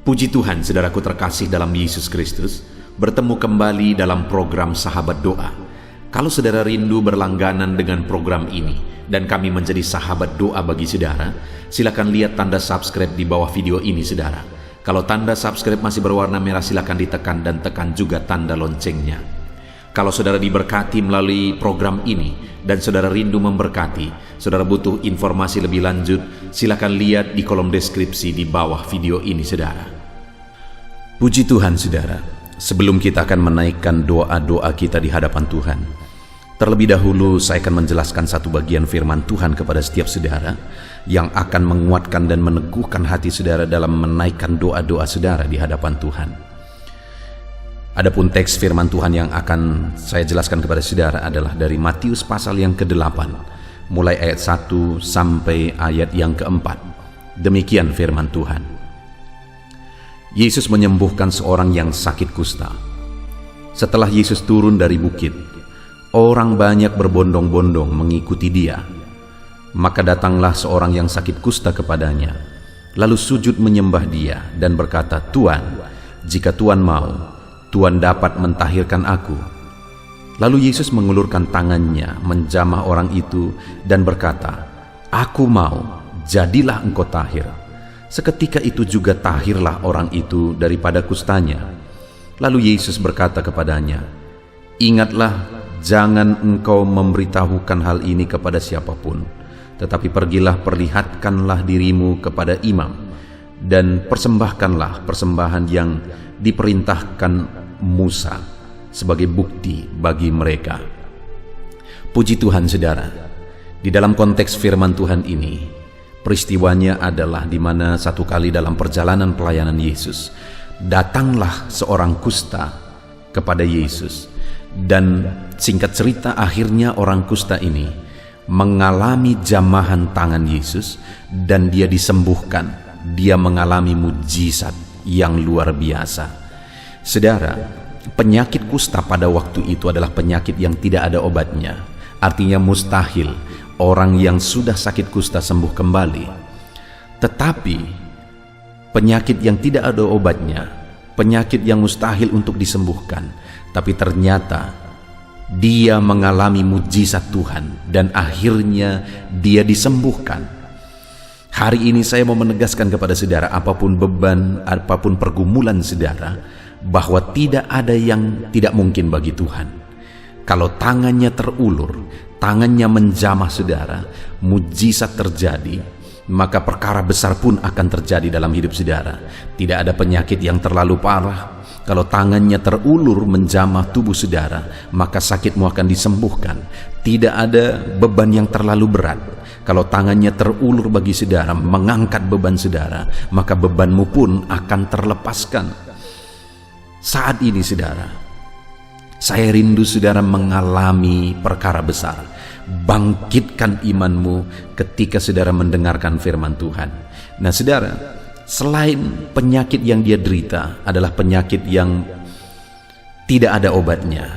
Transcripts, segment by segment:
Puji Tuhan, saudaraku terkasih dalam Yesus Kristus, bertemu kembali dalam program Sahabat Doa. Kalau saudara rindu berlangganan dengan program ini dan kami menjadi sahabat doa bagi saudara, silakan lihat tanda subscribe di bawah video ini, saudara. Kalau tanda subscribe masih berwarna merah, silakan ditekan dan tekan juga tanda loncengnya. Kalau saudara diberkati melalui program ini dan saudara rindu memberkati, saudara butuh informasi lebih lanjut, silakan lihat di kolom deskripsi di bawah video ini, saudara. Puji Tuhan, saudara. Sebelum kita akan menaikkan doa-doa kita di hadapan Tuhan, terlebih dahulu saya akan menjelaskan satu bagian firman Tuhan kepada setiap saudara yang akan menguatkan dan meneguhkan hati saudara dalam menaikkan doa-doa saudara di hadapan Tuhan. Adapun teks firman Tuhan yang akan saya jelaskan kepada saudara adalah dari Matius pasal yang ke-8, mulai ayat 1 sampai ayat yang ke-4. Demikian firman Tuhan. Yesus menyembuhkan seorang yang sakit kusta. Setelah Yesus turun dari bukit, orang banyak berbondong-bondong mengikuti dia. Maka datanglah seorang yang sakit kusta kepadanya, lalu sujud menyembah dia dan berkata, "Tuan, jika Tuan mau, Tuan dapat mentahirkan aku." Lalu Yesus mengulurkan tangannya menjamah orang itu dan berkata, "Aku mau, jadilah engkau tahir." Seketika itu juga tahirlah orang itu daripada kustanya. Lalu Yesus berkata kepadanya, "Ingatlah, jangan engkau memberitahukan hal ini kepada siapapun, tetapi pergilah perlihatkanlah dirimu kepada imam, dan persembahkanlah persembahan yang diperintahkan Musa sebagai bukti bagi mereka." Puji Tuhan, saudara. Di dalam konteks firman Tuhan ini, peristiwanya adalah di mana satu kali dalam perjalanan pelayanan Yesus, datanglah seorang kusta kepada Yesus. Dan singkat cerita, akhirnya orang kusta ini mengalami jamahan tangan Yesus dan dia disembuhkan. Dia mengalami mujizat yang luar biasa. Saudara, penyakit kusta pada waktu itu adalah penyakit yang tidak ada obatnya. Artinya mustahil orang yang sudah sakit kusta sembuh kembali. Tetapi penyakit yang tidak ada obatnya, penyakit yang mustahil untuk disembuhkan, tapi ternyata dia mengalami mujizat Tuhan dan akhirnya dia disembuhkan. Hari ini saya mau menegaskan kepada saudara, apapun beban, apapun pergumulan saudara, bahwa tidak ada yang tidak mungkin bagi Tuhan. Kalau tangannya terulur, tangannya menjamah saudara, mujizat terjadi, maka perkara besar pun akan terjadi dalam hidup saudara. Tidak ada penyakit yang terlalu parah. Kalau tangannya terulur menjamah tubuh saudara, maka sakitmu akan disembuhkan. Tidak ada beban yang terlalu berat. Kalau tangannya terulur bagi saudara mengangkat beban saudara, maka bebanmu pun akan terlepaskan. Saat ini saudara, saya rindu saudara mengalami perkara besar. Bangkitkan imanmu ketika saudara mendengarkan firman Tuhan. Nah saudara, selain penyakit yang dia derita adalah penyakit yang tidak ada obatnya,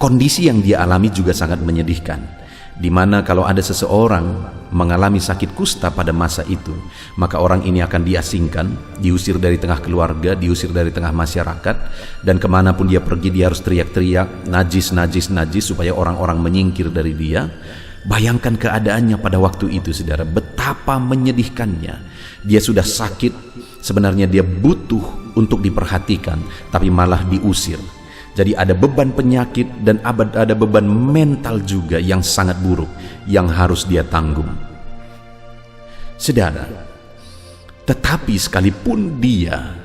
kondisi yang dia alami juga sangat menyedihkan. Di mana kalau ada seseorang mengalami sakit kusta pada masa itu, maka orang ini akan diasingkan, diusir dari tengah keluarga, diusir dari tengah masyarakat, dan kemanapun dia pergi dia harus teriak-teriak, "Najis, najis, najis," supaya orang-orang menyingkir dari dia. Bayangkan keadaannya pada waktu itu, saudara, betapa menyedihkannya. Dia sudah sakit, sebenarnya dia butuh untuk diperhatikan, tapi malah diusir. Jadi ada beban penyakit dan ada beban mental juga yang sangat buruk yang harus dia tanggung. Saudara, tetapi sekalipun dia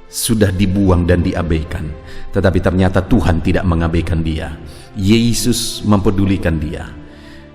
sudah dibuang dan diabaikan, tetapi ternyata Tuhan tidak mengabaikan dia. Yesus mempedulikan dia.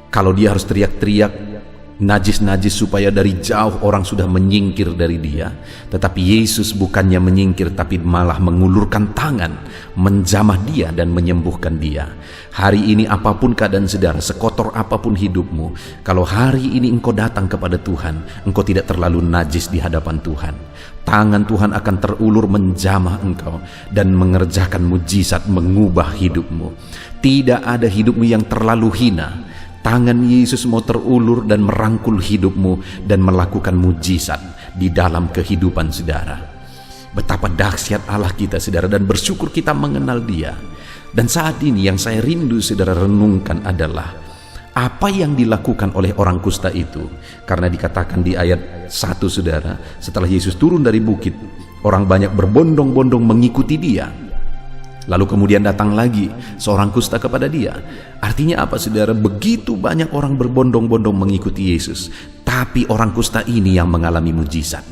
Kalau dia harus teriak-teriak najis-najis supaya dari jauh orang sudah menyingkir dari dia, tetapi Yesus bukannya menyingkir, tapi malah mengulurkan tangan, menjamah dia dan menyembuhkan dia. Hari ini apapun keadaan saudara, sekotor apapun hidupmu, kalau hari ini engkau datang kepada Tuhan, engkau tidak terlalu najis di hadapan Tuhan. Tangan Tuhan akan terulur menjamah engkau dan mengerjakan mujizat, mengubah hidupmu. Tidak ada hidupmu yang terlalu hina. Tangan Yesus mau terulur dan merangkul hidupmu dan melakukan mujizat. di dalam kehidupan saudara. Betapa dahsyat Allah kita saudara, dan bersyukur kita mengenal Dia. Dan saat ini yang saya rindu saudara renungkan adalah apa yang dilakukan oleh orang kusta itu. Karena dikatakan di ayat 1 saudara, setelah Yesus turun dari bukit, orang banyak berbondong-bondong mengikuti Dia. Lalu kemudian datang lagi seorang kusta kepada Dia. Artinya apa saudara? Begitu banyak orang berbondong-bondong mengikuti Yesus, tapi orang kusta ini yang mengalami mujizat.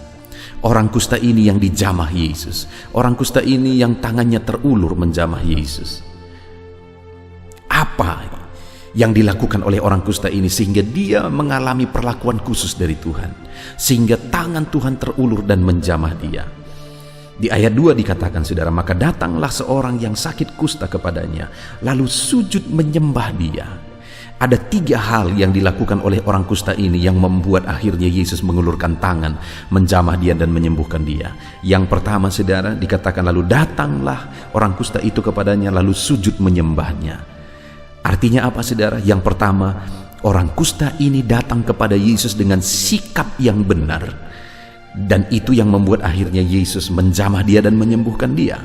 Orang kusta ini yang dijamah Yesus. Orang kusta ini yang tangannya terulur menjamah Yesus. Apa yang dilakukan oleh orang kusta ini sehingga dia mengalami perlakuan khusus dari Tuhan, sehingga tangan Tuhan terulur dan menjamah dia? Di ayat 2 dikatakan saudara, maka datanglah seorang yang sakit kusta kepadanya, lalu sujud menyembah Dia. Ada 3 hal yang dilakukan oleh orang kusta ini yang membuat akhirnya Yesus mengulurkan tangan, menjamah dia dan menyembuhkan dia. Yang pertama saudara, dikatakan lalu datanglah orang kusta itu kepadanya, lalu sujud menyembahnya. Artinya apa saudara? Yang pertama, orang kusta ini datang kepada Yesus dengan sikap yang benar. Dan itu yang membuat akhirnya Yesus menjamah dia dan menyembuhkan dia.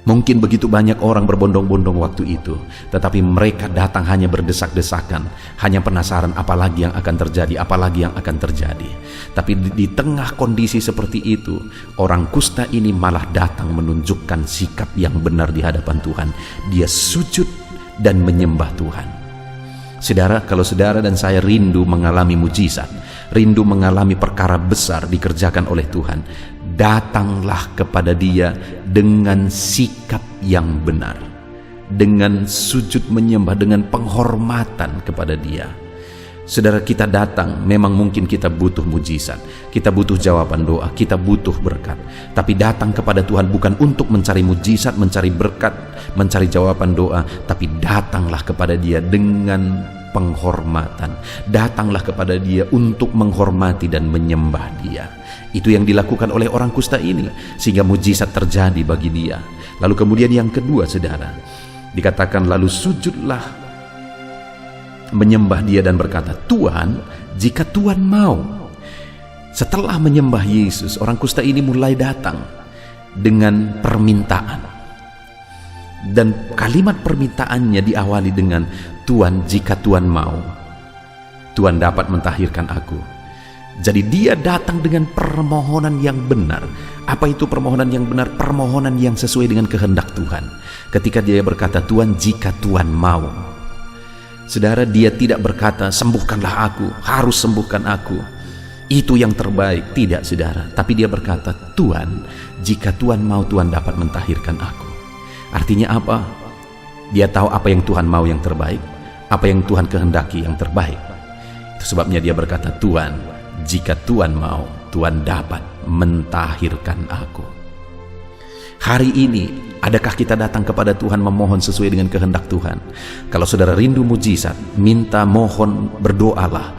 Mungkin begitu banyak orang berbondong-bondong waktu itu, tetapi mereka datang hanya berdesak-desakan, hanya penasaran apalagi yang akan terjadi, apalagi yang akan terjadi. Tapi di tengah kondisi seperti itu, orang kusta ini malah datang menunjukkan sikap yang benar di hadapan Tuhan. Dia sujud dan menyembah Tuhan. Saudara, kalau saudara dan saya rindu mengalami mujizat, rindu mengalami perkara besar dikerjakan oleh Tuhan, datanglah kepada Dia dengan sikap yang benar, dengan sujud menyembah, dengan penghormatan kepada Dia. Saudara, kita datang, memang mungkin kita butuh mujizat, kita butuh jawaban doa, kita butuh berkat. Tapi datang kepada Tuhan bukan untuk mencari mujizat, mencari berkat, mencari jawaban doa, tapi datanglah kepada Dia dengan penghormatan. Datanglah kepada Dia untuk menghormati dan menyembah Dia. Itu yang dilakukan oleh orang kusta ini, sehingga mujizat terjadi bagi dia. Lalu kemudian yang kedua saudara, dikatakan lalu sujudlah menyembah dia dan berkata, Tuhan, jika Tuhan mau. Setelah menyembah Yesus, orang kusta ini mulai datang dengan permintaan. Dan kalimat permintaannya diawali dengan, Tuhan, jika Tuhan mau, Tuhan dapat mentahirkan aku. Jadi dia datang dengan permohonan yang benar. Apa itu permohonan yang benar? Permohonan yang sesuai dengan kehendak Tuhan. Ketika dia berkata, Tuhan, jika Tuhan mau. Saudara, dia tidak berkata, sembuhkanlah aku, harus sembuhkan aku, itu yang terbaik. Tidak saudara, tapi dia berkata, Tuhan, jika Tuhan mau, Tuhan dapat mentahirkan aku. Artinya apa? Dia tahu apa yang Tuhan mau yang terbaik, apa yang Tuhan kehendaki yang terbaik. Itu sebabnya dia berkata, Tuhan, jika Tuhan mau, Tuhan dapat mentahirkan aku. Hari ini, adakah kita datang kepada Tuhan memohon sesuai dengan kehendak Tuhan? Kalau saudara rindu mujizat, minta, mohon, berdoalah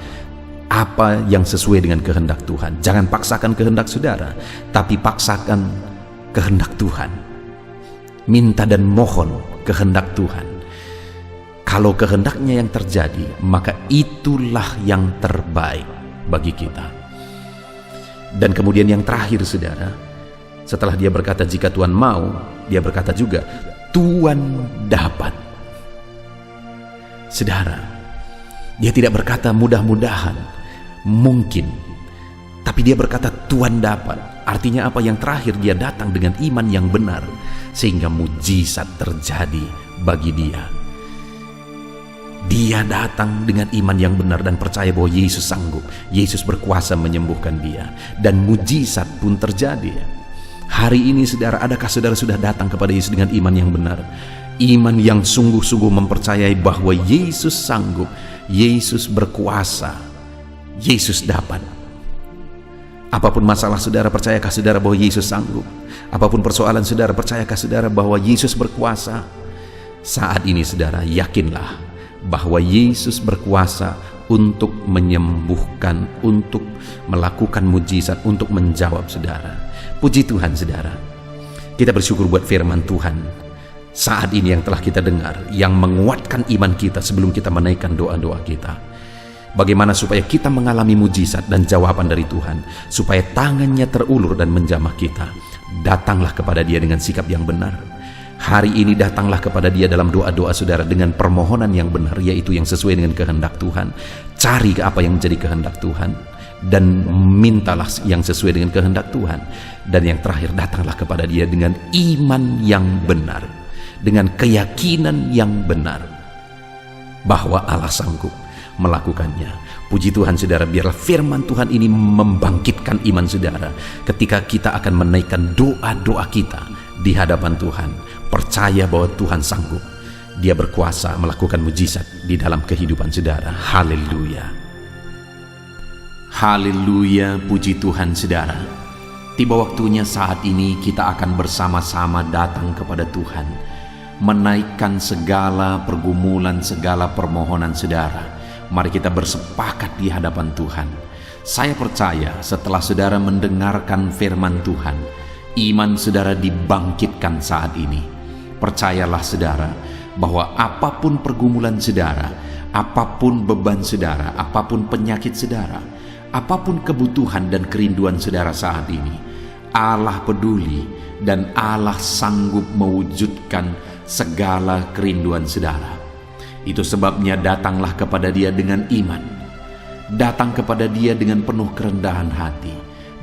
apa yang sesuai dengan kehendak Tuhan. Jangan paksakan kehendak saudara, tapi paksakan kehendak Tuhan. Minta dan mohon kehendak Tuhan. Kalau kehendaknya yang terjadi, maka itulah yang terbaik bagi kita. Dan kemudian yang terakhir saudara, setelah dia berkata jika Tuhan mau, dia berkata juga Tuhan dapat. Saudara, dia tidak berkata mudah-mudahan, mungkin, tapi dia berkata Tuhan dapat. Artinya apa? Yang terakhir, dia datang dengan iman yang benar, sehingga mujizat terjadi bagi dia. Dia datang dengan iman yang benar dan percaya bahwa Yesus sanggup, Yesus berkuasa menyembuhkan dia, dan mujizat pun terjadi. Hari ini saudara, adakah saudara sudah datang kepada Yesus dengan iman yang benar? Iman yang sungguh-sungguh mempercayai bahwa Yesus sanggup, Yesus berkuasa, Yesus dapat. Apapun masalah saudara, percayakah saudara bahwa Yesus sanggup? Apapun persoalan saudara, percayakah saudara bahwa Yesus berkuasa? Saat ini saudara, yakinlah bahwa Yesus berkuasa untuk menyembuhkan, untuk melakukan mujizat, untuk menjawab saudara. Puji Tuhan saudara, kita bersyukur buat firman Tuhan saat ini yang telah kita dengar, yang menguatkan iman kita sebelum kita menaikkan doa-doa kita. Bagaimana supaya kita mengalami mujizat dan jawaban dari Tuhan, supaya tangannya terulur dan menjamah kita. Datanglah kepada Dia dengan sikap yang benar. Hari ini datanglah kepada Dia dalam doa-doa saudara dengan permohonan yang benar, yaitu yang sesuai dengan kehendak Tuhan. Cari apa yang menjadi kehendak Tuhan dan mintalah yang sesuai dengan kehendak Tuhan. Dan yang terakhir, datanglah kepada Dia dengan iman yang benar, dengan keyakinan yang benar bahwa Allah sanggup melakukannya. Puji Tuhan saudara, biarlah firman Tuhan ini membangkitkan iman saudara ketika kita akan menaikkan doa-doa kita di hadapan Tuhan. Percaya bahwa Tuhan sanggup, Dia berkuasa melakukan mujizat di dalam kehidupan saudara. Haleluya. Haleluya, puji Tuhan saudara. Tiba waktunya saat ini kita akan bersama-sama datang kepada Tuhan, menaikkan segala pergumulan, segala permohonan saudara. Mari kita bersepakat di hadapan Tuhan. Saya percaya setelah saudara mendengarkan firman Tuhan, iman saudara dibangkitkan saat ini. Percayalah saudara bahwa apapun pergumulan saudara, apapun beban saudara, apapun penyakit saudara, apapun kebutuhan dan kerinduan saudara saat ini, Allah peduli dan Allah sanggup mewujudkan segala kerinduan saudara. Itu sebabnya datanglah kepada Dia dengan iman. Datang kepada Dia dengan penuh kerendahan hati,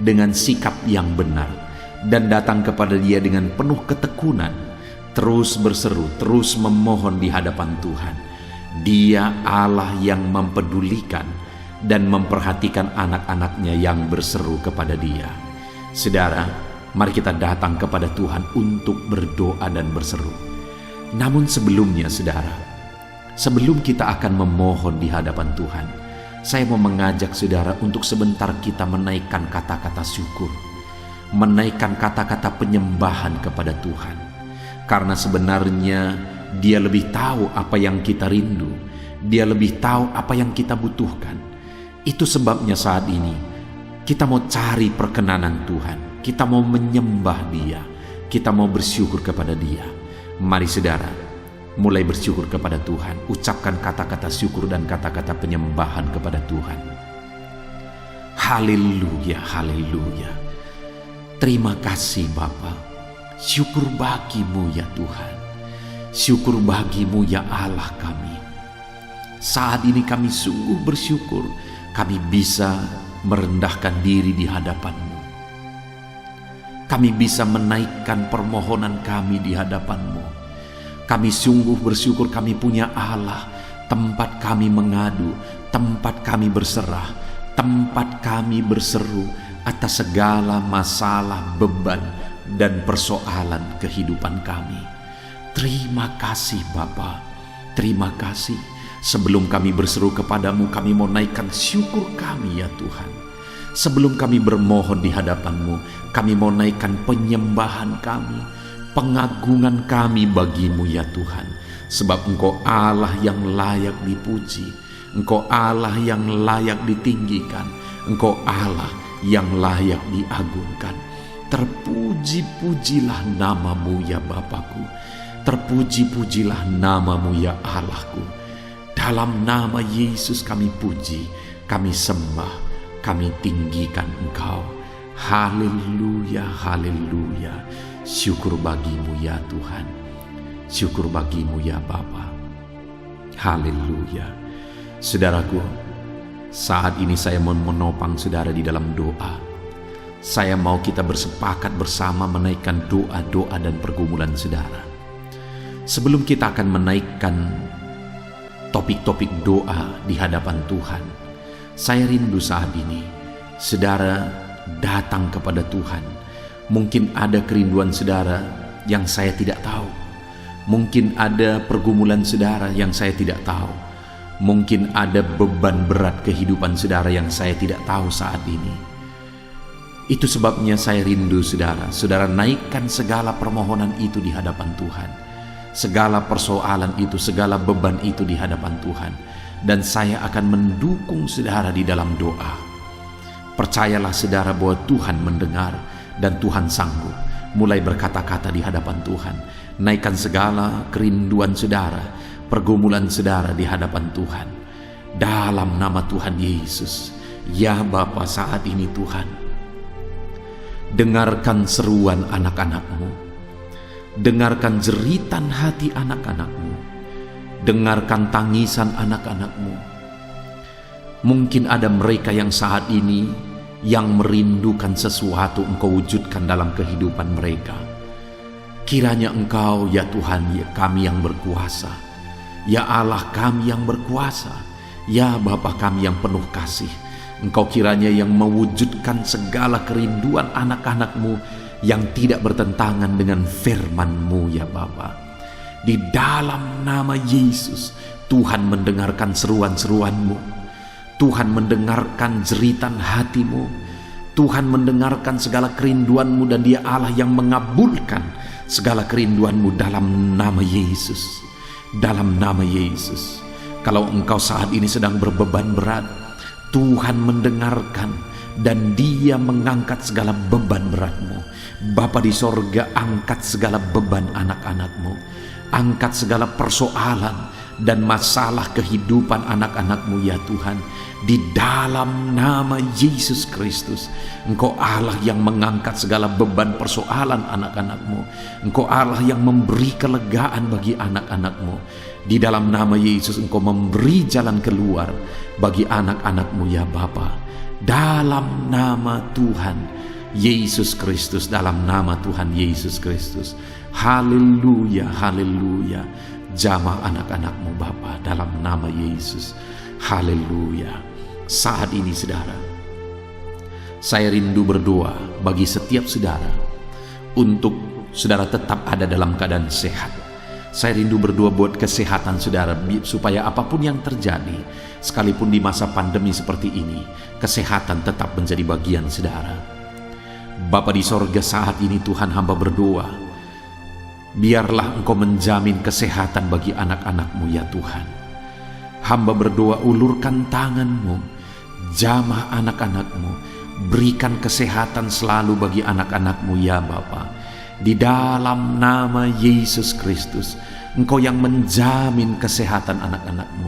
dengan sikap yang benar, dan datang kepada Dia dengan penuh ketekunan. Terus berseru, terus memohon di hadapan Tuhan. Dia Allah yang mempedulikan dan memperhatikan anak-anaknya yang berseru kepada Dia. Saudara, mari kita datang kepada Tuhan untuk berdoa dan berseru. Namun sebelumnya saudara, sebelum kita akan memohon di hadapan Tuhan, saya mau mengajak saudara untuk sebentar kita menaikkan kata-kata syukur, menaikkan kata-kata penyembahan kepada Tuhan. Karena sebenarnya Dia lebih tahu apa yang kita rindu, Dia lebih tahu apa yang kita butuhkan. Itu sebabnya saat ini kita mau cari perkenanan Tuhan, kita mau menyembah Dia, kita mau bersyukur kepada Dia. Mari saudara, mulai bersyukur kepada Tuhan. Ucapkan kata-kata syukur dan kata-kata penyembahan kepada Tuhan. Haleluya, haleluya. Terima kasih Bapa. Syukur bagimu ya Tuhan. Syukur bagimu ya Allah kami. Saat ini kami sungguh bersyukur kami bisa merendahkan diri di hadapan-Mu. Kami bisa menaikkan permohonan kami di hadapan-Mu. Kami sungguh bersyukur kami punya Allah, tempat kami mengadu, tempat kami berserah, tempat kami berseru atas segala masalah, beban, dan persoalan kehidupan kami. Terima kasih Bapa, terima kasih. Sebelum kami berseru kepadamu, kami mau naikkan syukur kami ya Tuhan. Sebelum kami bermohon di hadapan-Mu, kami mau naikkan penyembahan kami, pengagungan kami bagimu ya Tuhan. Sebab Engkau Allah yang layak dipuji, Engkau Allah yang layak ditinggikan, Engkau Allah yang layak diagungkan. Terpuji-pujilah namamu ya Bapakku, terpuji-pujilah namamu ya Allahku. Dalam nama Yesus kami puji, kami sembah, kami tinggikan Engkau. Haleluya, haleluya. Syukur bagimu ya Tuhan, syukur bagimu ya Bapa. Haleluya. Saudaraku, saat ini saya mau menopang saudara di dalam doa. Saya mau kita bersepakat bersama menaikkan doa-doa dan pergumulan saudara. Sebelum kita akan menaikkan topik-topik doa di hadapan Tuhan, saya rindu saat ini saudara datang kepada Tuhan. Mungkin ada kerinduan saudara yang saya tidak tahu. Mungkin ada pergumulan saudara yang saya tidak tahu. Mungkin ada beban berat kehidupan saudara yang saya tidak tahu saat ini. Itu sebabnya saya rindu saudara. Saudara naikkan segala permohonan itu di hadapan Tuhan. Segala persoalan itu, segala beban itu di hadapan Tuhan. Dan saya akan mendukung saudara di dalam doa. Percayalah saudara bahwa Tuhan mendengar dan Tuhan sanggup. Mulai berkata-kata di hadapan Tuhan. Naikkan segala kerinduan saudara, pergumulan saudara di hadapan Tuhan. dalam nama Tuhan Yesus. Ya Bapa, saat ini Tuhan, dengarkan seruan anak-anak-Mu, dengarkan jeritan hati anak-anak-Mu, dengarkan tangisan anak-anak-Mu. Mungkin ada mereka yang saat ini yang merindukan sesuatu Engkau wujudkan dalam kehidupan mereka. Kiranya Engkau, ya Tuhan, ya kami yang berkuasa, ya Allah kami yang berkuasa, ya Bapa kami yang penuh kasih, Engkau kiranya yang mewujudkan segala kerinduan anak-anak-Mu yang tidak bertentangan dengan firman-Mu, ya Bapa. Di dalam nama Yesus, Tuhan mendengarkan seruan-seruan-Mu, Tuhan mendengarkan jeritan hati-Mu, Tuhan mendengarkan segala kerinduan-Mu, dan Dia Allah yang mengabulkan segala kerinduan-Mu dalam nama Yesus. Dalam nama Yesus. Kalau engkau saat ini sedang berbeban berat, Tuhan mendengarkan dan Dia mengangkat segala beban beratmu. Bapa di sorga, angkat segala beban anak-anak-Mu, angkat segala persoalan dan masalah kehidupan anak-anak-Mu, ya Tuhan. Di dalam nama Yesus Kristus, Engkau Allah yang mengangkat segala beban persoalan anak-anak-Mu. Engkau Allah yang memberi kelegaan bagi anak-anak-Mu. Di dalam nama Yesus, Engkau memberi jalan keluar bagi anak-anak-Mu, ya Bapa. Dalam nama Tuhan Yesus Kristus, dalam nama Tuhan Yesus Kristus. Haleluya, haleluya. Jamah anak-anak-Mu Bapa, dalam nama Yesus. Haleluya. Saat ini saudara, saya rindu berdoa bagi setiap saudara untuk saudara tetap ada dalam keadaan sehat. Saya rindu berdoa buat kesehatan saudara, supaya apapun yang terjadi, sekalipun di masa pandemi seperti ini, kesehatan tetap menjadi bagian saudara. Bapa di sorga, saat ini Tuhan hamba berdoa, biarlah Engkau menjamin kesehatan bagi anak-anak-Mu, ya Tuhan. Hamba berdoa, ulurkan tangan-Mu, jamah anak-anak-Mu, berikan kesehatan selalu bagi anak-anak-Mu, ya Bapa. Di dalam nama Yesus Kristus, Engkau yang menjamin kesehatan anak-anak-Mu.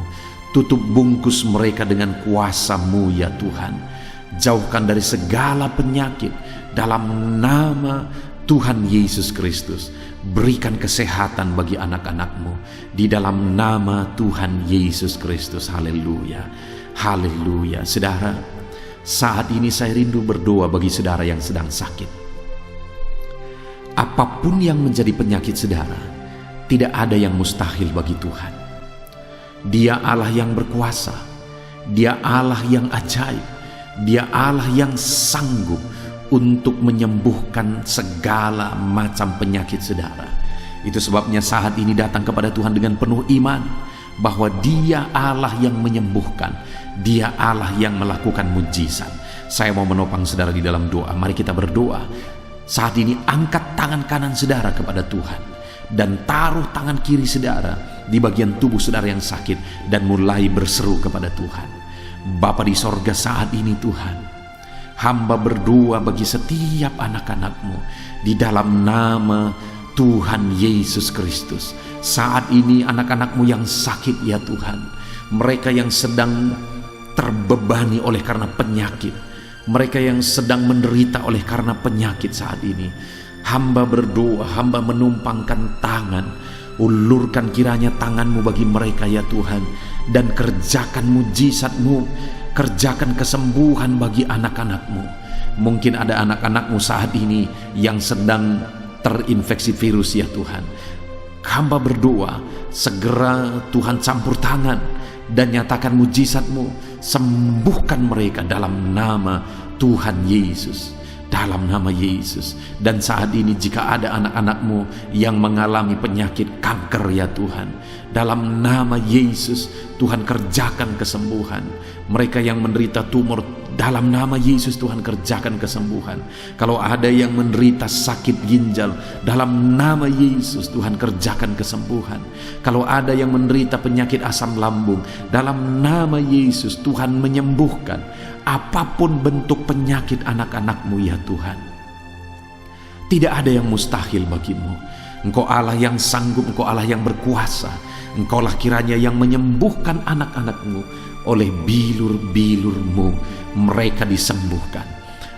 Tutup bungkus mereka dengan kuasa-Mu, ya Tuhan. Jauhkan dari segala penyakit dalam nama Tuhan Yesus Kristus. Berikan kesehatan bagi anak-anak-Mu di dalam nama Tuhan Yesus Kristus. Haleluya, haleluya. Saudara, saat ini saya rindu berdoa bagi saudara yang sedang sakit. Apapun yang menjadi penyakit saudara, tidak ada yang mustahil bagi Tuhan. Dia Allah yang berkuasa, Dia Allah yang ajaib, Dia Allah yang sanggup untuk menyembuhkan segala macam penyakit saudara. Itu sebabnya saat ini datang kepada Tuhan dengan penuh iman bahwa Dia Allah yang menyembuhkan, Dia Allah yang melakukan mujizat. Saya mau menopang saudara di dalam doa. Mari kita berdoa. Saat ini angkat tangan kanan saudara kepada Tuhan dan taruh tangan kiri saudara di bagian tubuh saudara yang sakit dan mulai berseru kepada Tuhan. Bapa di sorga, saat ini Tuhan, hamba berdoa bagi setiap anak-anak-Mu di dalam nama Tuhan Yesus Kristus. Saat ini anak-anak-Mu yang sakit, ya Tuhan, mereka yang sedang terbebani oleh karena penyakit, mereka yang sedang menderita oleh karena penyakit saat ini, hamba berdoa, hamba menumpangkan tangan. Ulurkan kiranya tangan-Mu bagi mereka, ya Tuhan, dan kerjakan mujizat-Mu, kerjakan kesembuhan bagi anak-anak-Mu. Mungkin ada anak-anak-Mu saat ini yang sedang terinfeksi virus, ya Tuhan. Hamba berdoa, segera Tuhan campur tangan dan nyatakan mujizat-Mu, sembuhkan mereka dalam nama Tuhan Yesus, dalam nama Yesus. Dan saat ini jika ada anak-anak-Mu yang mengalami penyakit kanker, ya Tuhan, dalam nama Yesus Tuhan kerjakan kesembuhan. Mereka yang menderita tumor, dalam nama Yesus Tuhan kerjakan kesembuhan. Kalau ada yang menderita sakit ginjal, dalam nama Yesus Tuhan kerjakan kesembuhan. Kalau ada yang menderita penyakit asam lambung, dalam nama Yesus Tuhan menyembuhkan. Apapun bentuk penyakit anak-anak-Mu, ya Tuhan, tidak ada yang mustahil bagi-Mu. Engkau Allah yang sanggup, Engkau Allah yang berkuasa. Engkaulah kiranya yang menyembuhkan anak-anak-Mu. Oleh bilur-bilur-Mu mereka disembuhkan.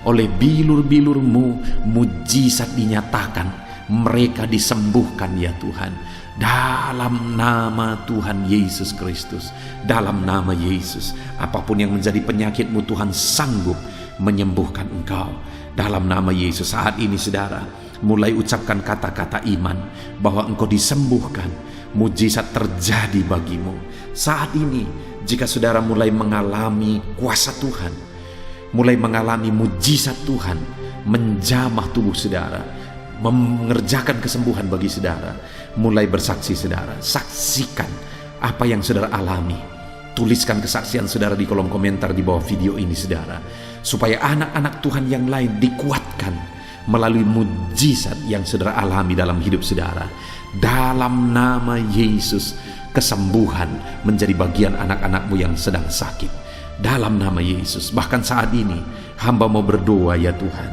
Oleh bilur-bilur-Mu mujizat dinyatakan, mereka disembuhkan ya Tuhan. Dalam nama Tuhan Yesus Kristus, dalam nama Yesus, apapun yang menjadi penyakit-Mu, Tuhan sanggup menyembuhkan engkau. Dalam nama Yesus, saat ini saudara, mulai ucapkan kata-kata iman bahwa engkau disembuhkan. Mujizat terjadi bagimu. Saat ini, jika saudara mulai mengalami kuasa Tuhan, mulai mengalami mujizat Tuhan menjamah tubuh saudara, mengerjakan kesembuhan bagi saudara, mulai bersaksi saudara. Saksikan apa yang saudara alami. Tuliskan kesaksian saudara di kolom komentar di bawah video ini saudara, supaya anak-anak Tuhan yang lain dikuatkan melalui mujizat yang saudara alami dalam hidup saudara. Dalam nama Yesus, kesembuhan menjadi bagian anak-anak-Mu yang sedang sakit. Dalam nama Yesus, bahkan saat ini hamba mau berdoa ya Tuhan,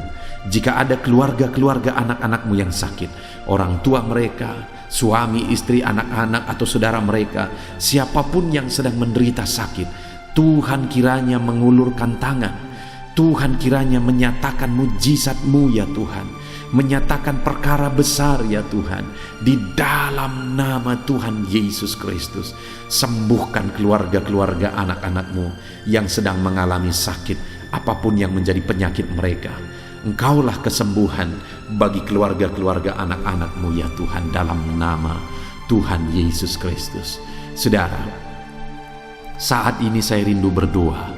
jika ada keluarga-keluarga anak-anak-Mu yang sakit, orang tua mereka, suami, istri, anak-anak, atau saudara mereka, siapapun yang sedang menderita sakit, Tuhan kiranya mengulurkan tangan. Tuhan kiranya menyatakan mujizat-Mu ya Tuhan, menyatakan perkara besar ya Tuhan. Di dalam nama Tuhan Yesus Kristus, sembuhkan keluarga-keluarga anak-anak-Mu yang sedang mengalami sakit, apapun yang menjadi penyakit mereka. Engkaulah kesembuhan bagi keluarga-keluarga anak-anak-Mu ya Tuhan, dalam nama Tuhan Yesus Kristus. Saudara, saat ini saya rindu berdoa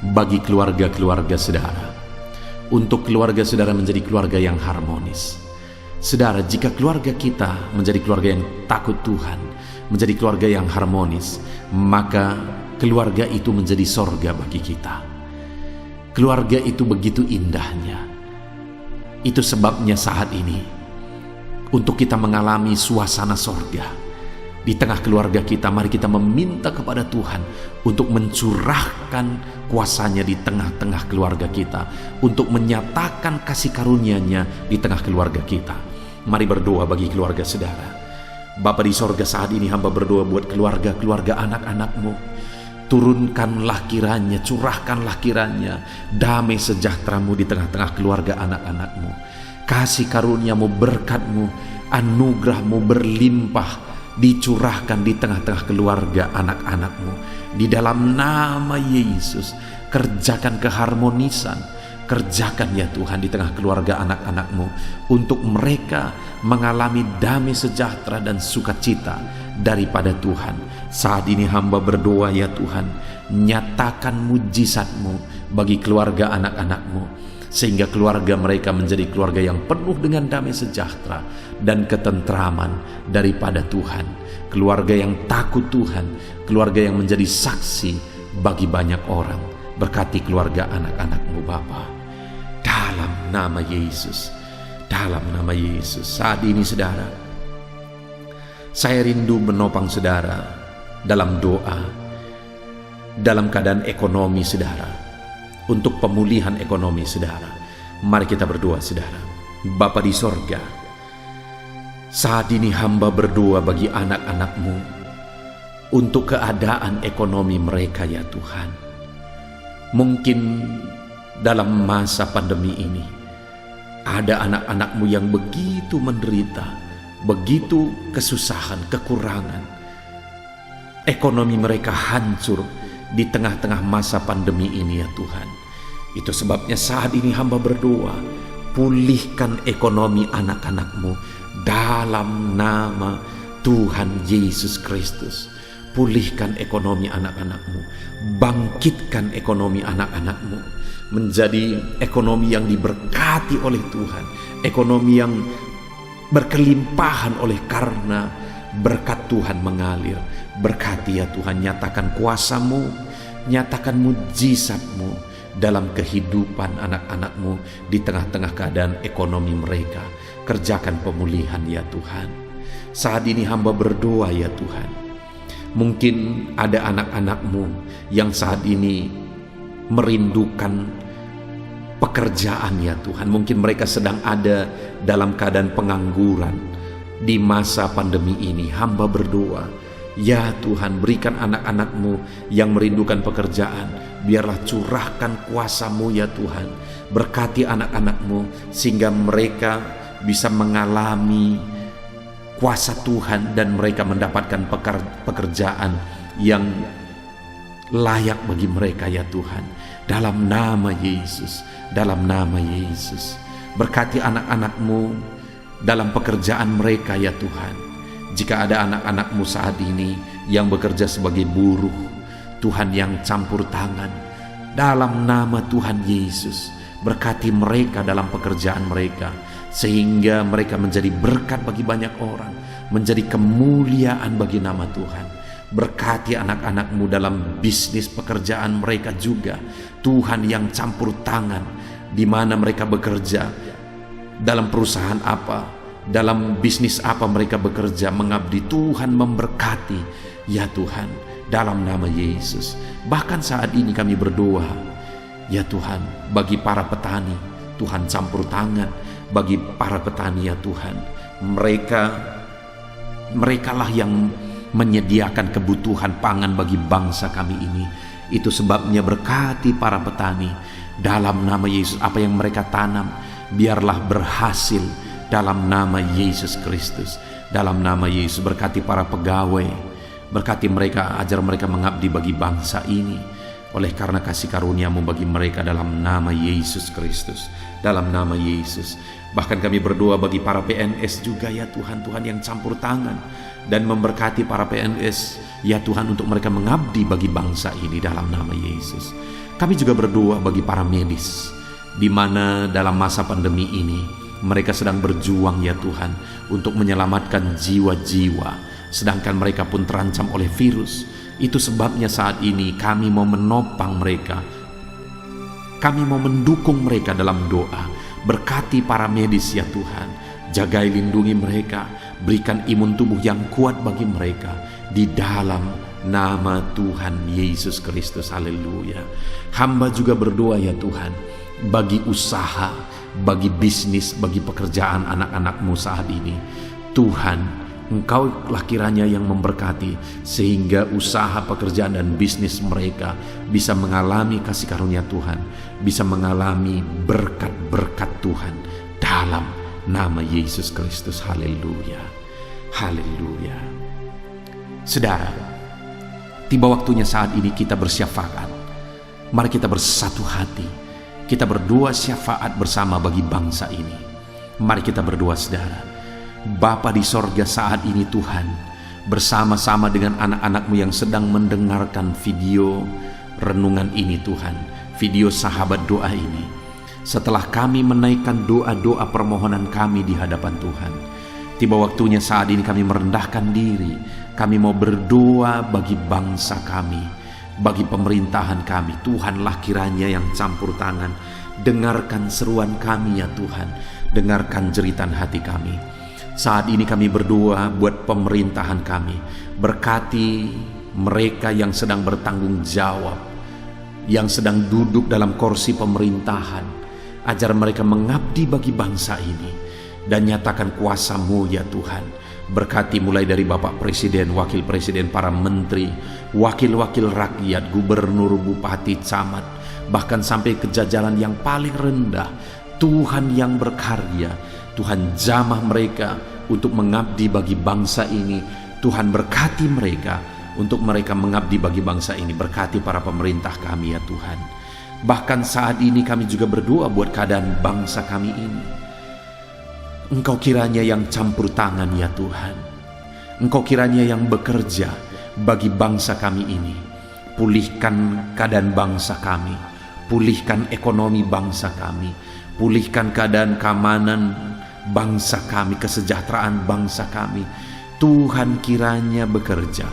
bagi keluarga-keluarga saudara, untuk keluarga saudara menjadi keluarga yang harmonis. Saudara, jika keluarga kita menjadi keluarga yang takut Tuhan, menjadi keluarga yang harmonis, maka keluarga itu menjadi sorga bagi kita. Keluarga itu begitu indahnya. Itu sebabnya saat ini, untuk kita mengalami suasana sorga di tengah keluarga kita, mari kita meminta kepada Tuhan untuk mencurahkan kuasa-Nya di tengah-tengah keluarga kita, untuk menyatakan kasih karunia-Nya di tengah keluarga kita. Mari berdoa bagi keluarga saudara. Bapa di sorga, saat ini hamba berdoa buat keluarga-keluarga anak-anak-Mu. Turunkanlah kiranya, curahkanlah kiranya damai sejahtera-Mu di tengah-tengah keluarga anak-anak-Mu. Kasih karunia-Mu, berkat-Mu, anugerah-Mu berlimpah dicurahkan di tengah-tengah keluarga anak-anak-Mu. Di dalam nama Yesus, kerjakan keharmonisan, kerjakan ya Tuhan di tengah keluarga anak-anak-Mu, untuk mereka mengalami damai sejahtera dan sukacita daripada Tuhan. Saat ini hamba berdoa ya Tuhan, nyatakan mujizat-Mu bagi keluarga anak-anak-Mu, sehingga keluarga mereka menjadi keluarga yang penuh dengan damai sejahtera dan ketentraman daripada Tuhan. Keluarga yang takut Tuhan, keluarga yang menjadi saksi bagi banyak orang. Berkati keluarga anak-anak-Mu Bapa, dalam nama Yesus, dalam nama Yesus. Saat ini saudara, saya rindu menopang saudara dalam doa, dalam keadaan ekonomi saudara, untuk pemulihan ekonomi saudara. Mari kita berdoa saudara. Bapa di sorga, saat ini hamba berdoa bagi anak-anak-Mu untuk keadaan ekonomi mereka ya Tuhan. Mungkin dalam masa pandemi ini ada anak-anak-Mu yang begitu menderita, begitu kesusahan, kekurangan. Ekonomi mereka hancur di tengah-tengah masa pandemi ini ya Tuhan. Itu sebabnya saat ini hamba berdoa, pulihkan ekonomi anak-anak-Mu dalam nama Tuhan Yesus Kristus. Pulihkan ekonomi anak-anak-Mu, bangkitkan ekonomi anak-anak-Mu menjadi ekonomi yang diberkati oleh Tuhan, ekonomi yang berkelimpahan oleh karena berkat Tuhan mengalir. Berkati ya Tuhan, nyatakan kuasa-Mu, nyatakan mujizat-Mu dalam kehidupan anak-anak-Mu di tengah-tengah keadaan ekonomi mereka. Kerjakan pemulihan ya Tuhan. Saat ini hamba berdoa ya Tuhan, mungkin ada anak-anak-Mu yang saat ini merindukan pekerjaan ya Tuhan. Mungkin mereka sedang ada dalam keadaan pengangguran, Di masa pandemi ini hamba berdoa, ya Tuhan, berikan anak-anak-Mu yang merindukan pekerjaan, biarlah curahkan kuasa-Mu ya Tuhan. Berkati anak-anak-Mu sehingga mereka bisa mengalami kuasa Tuhan dan mereka mendapatkan pekerjaan yang layak bagi mereka ya Tuhan. Dalam nama Yesus, dalam nama Yesus. Berkati anak-anak-Mu dalam pekerjaan mereka ya Tuhan. Jika ada anak-anak-Mu saat ini yang bekerja sebagai buruh, Tuhan yang campur tangan, dalam nama Tuhan Yesus, berkati mereka dalam pekerjaan mereka, sehingga mereka menjadi berkat bagi banyak orang, menjadi kemuliaan bagi nama Tuhan. Berkati anak-anak-Mu dalam bisnis pekerjaan mereka juga, Tuhan yang campur tangan, di mana mereka bekerja, dalam perusahaan apa, dalam bisnis apa mereka bekerja, mengabdi, Tuhan memberkati ya Tuhan, dalam nama Yesus. Bahkan saat ini kami berdoa ya Tuhan, bagi para petani, Tuhan campur tangan bagi para petani ya Tuhan. Merekalah yang menyediakan kebutuhan pangan bagi bangsa kami ini. Itu sebabnya berkati para petani dalam nama Yesus. Apa yang mereka tanam biarlah berhasil dalam nama Yesus Kristus. Dalam nama Yesus, berkati para pegawai, berkati mereka, ajar mereka mengabdi bagi bangsa ini oleh karena kasih karunia-Mu bagi mereka, dalam nama Yesus Kristus, dalam nama Yesus. Bahkan kami berdoa bagi para PNS juga ya Tuhan, Tuhan yang campur tangan dan memberkati para PNS ya Tuhan, untuk mereka mengabdi bagi bangsa ini dalam nama Yesus. Kami juga berdoa bagi para medis, di mana dalam masa pandemi ini mereka sedang berjuang ya Tuhan untuk menyelamatkan jiwa-jiwa, sedangkan mereka pun terancam oleh virus. Itu sebabnya saat ini kami mau menopang mereka, kami mau mendukung mereka dalam doa. Berkati para medis ya Tuhan, jagai lindungi mereka, berikan imun tubuh yang kuat bagi mereka, di dalam nama Tuhan Yesus Kristus. Haleluya. Hamba juga berdoa ya Tuhan, bagi usaha, bagi bisnis, bagi pekerjaan anak-anak-Mu saat ini. Tuhan, Engkaulah kiranya yang memberkati, sehingga usaha, pekerjaan, dan bisnis mereka bisa mengalami kasih karunia Tuhan, bisa mengalami berkat-berkat Tuhan, dalam nama Yesus Kristus. Haleluya, haleluya. Saudara, tiba waktunya saat ini kita bersyafaat. Mari kita bersatu hati, kita berdoa syafaat bersama bagi bangsa ini. Mari kita berdoa saudara. Bapa di sorga, saat ini Tuhan, bersama-sama dengan anak-anak-Mu yang sedang mendengarkan video renungan ini Tuhan, video sahabat doa ini, setelah kami menaikkan doa-doa permohonan kami di hadapan Tuhan, tiba waktunya saat ini kami merendahkan diri. Kami mau berdoa bagi bangsa kami, bagi pemerintahan kami. Tuhanlah kiranya yang campur tangan. Dengarkan seruan kami ya Tuhan, dengarkan jeritan hati kami. Saat ini kami berdoa buat pemerintahan kami. Berkati mereka yang sedang bertanggung jawab, yang sedang duduk dalam kursi pemerintahan. Ajar mereka mengabdi bagi bangsa ini, dan nyatakan kuasa-Mu ya Tuhan. Berkati mulai dari Bapak Presiden, Wakil Presiden, para menteri, wakil-wakil rakyat, gubernur, bupati, camat, bahkan sampai ke jajaran yang paling rendah. Tuhan yang berkarya, Tuhan jamah mereka untuk mengabdi bagi bangsa ini. Tuhan berkati mereka untuk mereka mengabdi bagi bangsa ini. Berkati para pemerintah kami ya Tuhan. Bahkan saat ini kami juga berdoa buat keadaan bangsa kami ini. Engkau kiranya yang campur tangan ya Tuhan. Engkau kiranya yang bekerja bagi bangsa kami ini. Pulihkan keadaan bangsa kami, pulihkan ekonomi bangsa kami, pulihkan keadaan keamanan bangsa kami, kesejahteraan bangsa kami. Tuhan kiranya bekerja,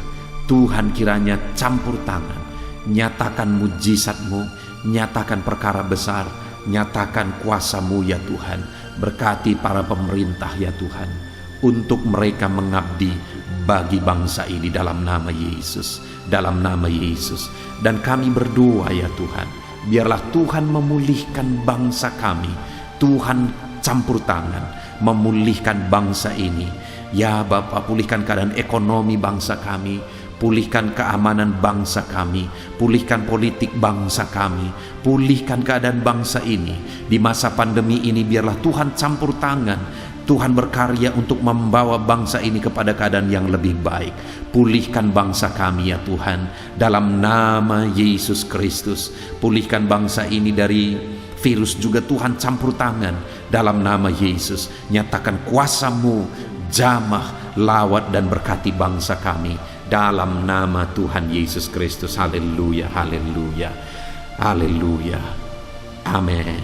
Tuhan kiranya campur tangan. Nyatakan mujizat-Mu, nyatakan perkara besar, nyatakan kuasa-Mu ya Tuhan. Berkati para pemerintah ya Tuhan, untuk mereka mengabdi bagi bangsa ini dalam nama Yesus, dalam nama Yesus. Dan kami berdoa ya Tuhan, biarlah Tuhan memulihkan bangsa kami. Tuhan campur tangan, memulihkan bangsa ini Ya Bapa, pulihkan keadaan ekonomi bangsa kami, pulihkan keamanan bangsa kami, pulihkan politik bangsa kami, pulihkan keadaan bangsa ini. Di masa pandemi ini biarlah Tuhan campur tangan, Tuhan berkarya untuk membawa bangsa ini kepada keadaan yang lebih baik. Pulihkan bangsa kami ya Tuhan, dalam nama Yesus Kristus. Pulihkan bangsa ini dari virus juga Tuhan, campur tangan dalam nama Yesus. Nyatakan kuasa-Mu, jamah, lawat dan berkati bangsa kami dalam nama Tuhan Yesus Kristus. Haleluya, haleluya, haleluya. Amin.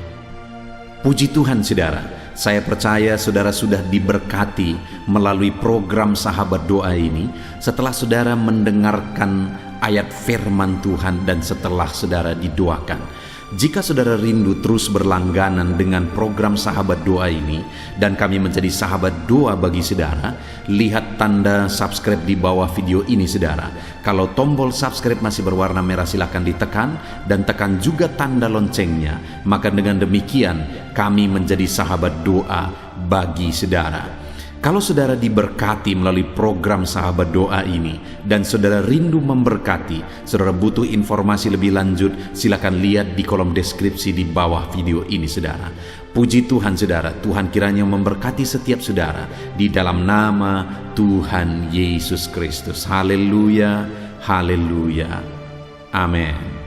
Puji Tuhan saudara, saya percaya saudara sudah diberkati melalui program Sahabat Doa ini setelah saudara mendengarkan ayat firman Tuhan dan setelah saudara didoakan. Jika saudara rindu terus berlangganan dengan program Sahabat Doa ini dan kami menjadi sahabat doa bagi saudara, lihat tanda subscribe di bawah video ini saudara. Kalau tombol subscribe masih berwarna merah silakan ditekan dan tekan juga tanda loncengnya. Maka dengan demikian kami menjadi sahabat doa bagi saudara. Kalau saudara diberkati melalui program Sahabat Doa ini dan saudara rindu memberkati, saudara butuh informasi lebih lanjut, silakan lihat di kolom deskripsi di bawah video ini saudara. Puji Tuhan saudara, Tuhan kiranya memberkati setiap saudara di dalam nama Tuhan Yesus Kristus. Haleluya, haleluya, amin.